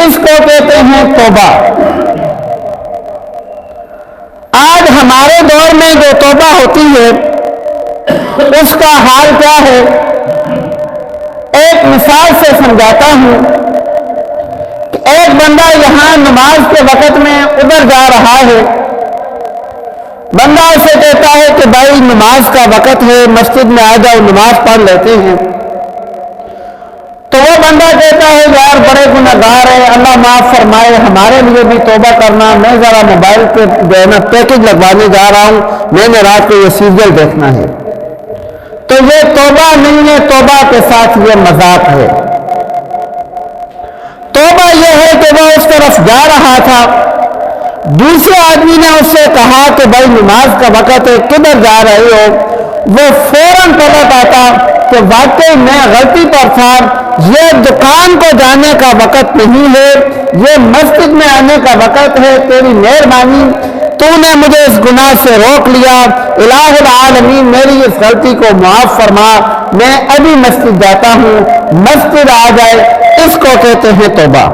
اس کو کہتے ہیں توبہ۔ آج ہمارے دور میں جو توبہ ہوتی ہے اس کا حال کیا ہے؟ ایک مثال سے سمجھاتا ہوں کہ ایک بندہ یہاں نماز کے وقت میں ادھر جا رہا ہے، بندہ اسے کہتا ہے کہ بھائی نماز کا وقت ہے، مسجد میں آ جاؤ، نماز پڑھ لیتے ہیں۔ تو وہ بندہ کہتا ہے یار بڑے گنہگار ہیں، اللہ معاف فرمائے، ہمارے لیے بھی توبہ کرنا، میں ذرا موبائل پہ جو ہے نا پیکج لگوانے جا رہا ہوں، میں نے رات کو یہ سیریل دیکھنا ہے۔ تو یہ توبہ نہیں ہے، توبہ کے ساتھ یہ مذاق ہے۔ توبہ یہ ہے کہ وہ اس طرف جا رہا تھا، دوسرے آدمی نے اس سے کہا کہ بھائی نماز کا وقت ہے، کدھر جا رہے ہو؟ وہ فوراً پلٹ آتا کہ واقعی میں غلطی پر تھا، یہ دکان کو جانے کا وقت نہیں ہے، یہ مسجد میں آنے کا وقت ہے، تیری مہربانی، تو نے مجھے اس گناہ سے روک لیا، الہ العالمین میری اس غلطی کو معاف فرما، میں ابھی مسجد جاتا ہوں، مسجد آ جائے۔ اس کو کہتے ہیں توبہ۔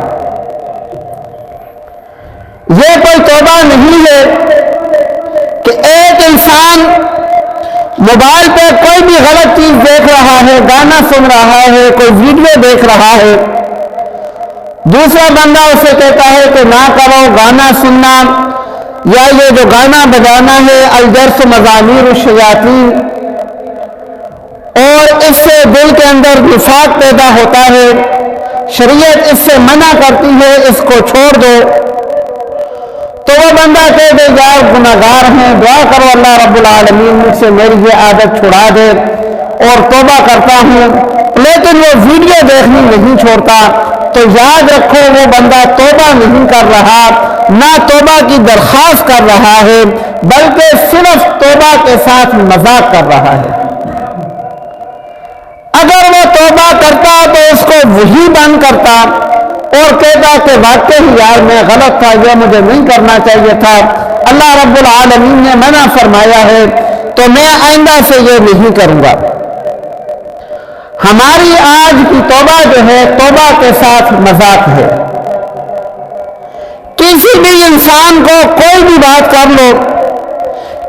یہ کوئی توبہ نہیں ہے کہ ایک انسان موبائل پہ کوئی بھی غلط چیز دیکھ رہا ہے، گانا سن رہا ہے، کوئی ویڈیو دیکھ رہا ہے، دوسرا بندہ اسے کہتا ہے کہ نہ کرو، گانا سننا یا یہ جو گانا بجانا ہے الجرس مزامیر الشیاطین، اور اس سے دل کے اندر نفاق پیدا ہوتا ہے، شریعت اس سے منع کرتی ہے، اس کو چھوڑ دو۔ تو وہ بندہ کہے دے یار گناہگار ہیں، دعا کرو اللہ رب العالمین مجھ سے میری یہ عادت چھڑا دے، اور توبہ کرتا ہوں، لیکن وہ ویڈیو دیکھنی نہیں چھوڑتا۔ تو یاد رکھو وہ بندہ توبہ نہیں کر رہا، نہ توبہ کی درخواست کر رہا ہے، بلکہ صرف توبہ کے ساتھ مذاق کر رہا ہے۔ اگر وہ توبہ کرتا تو اس کو وہی بند کرتا اور کہتا کہ واقعی یار میں غلط تھا، یہ مجھے نہیں کرنا چاہیے تھا، اللہ رب العالمین نے منع فرمایا ہے تو میں آئندہ سے یہ نہیں کروں گا۔ ہماری آج کی توبہ جو ہے توبہ کے ساتھ مذاق ہے۔ کسی بھی انسان کو کوئی بھی بات کر لو،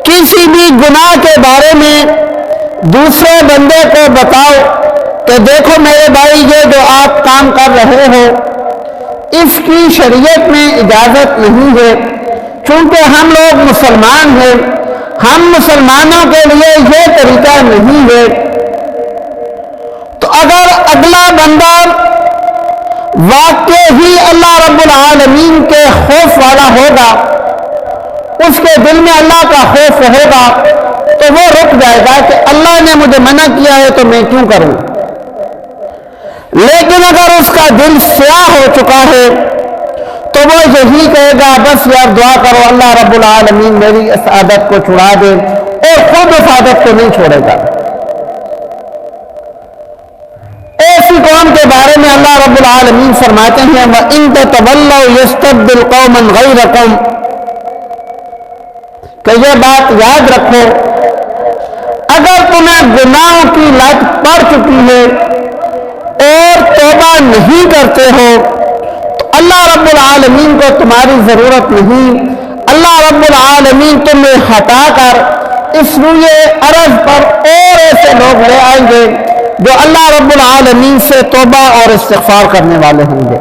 کسی بھی گناہ کے بارے میں دوسرے بندے کو بتاؤ کہ دیکھو میرے بھائی یہ جو آپ کام کر رہے ہو اس کی شریعت میں اجازت نہیں ہے، چونکہ ہم لوگ مسلمان ہیں، ہم مسلمانوں کے لیے یہ طریقہ نہیں ہے۔ تو اگر اگلا بندہ واقع ہی اللہ رب العالمین کے خوف والا ہوگا، اس کے دل میں اللہ کا خوف ہوگا، تو وہ رک جائے گا کہ اللہ نے مجھے منع کیا ہے تو میں کیوں کروں۔ لیکن اگر اس کا دل سیاہ ہو چکا ہے تو وہ یہی کہے گا بس یار دعا کرو اللہ رب العالمین میری اس عادت کو چھڑا دے، اور خود اس عادت کو نہیں چھوڑے گا۔ ایسی قوم کے بارے میں اللہ رب العالمین فرماتے ہیں وَإِن تَتَوَلَّوْا يَسْتَبْدِلْ قَوْمًا غَيْرَكُمْ، کہ یہ بات یاد رکھو، اگر تمہیں گناہوں کی لت پڑ چکی ہے اور توبہ نہیں کرتے ہو تو اللہ رب العالمین کو تمہاری ضرورت نہیں، اللہ رب العالمین تمہیں ہٹا کر اس روئے ارض پر اور ایسے لوگ لے آئیں گے جو اللہ رب العالمین سے توبہ اور استغفار کرنے والے ہوں گے۔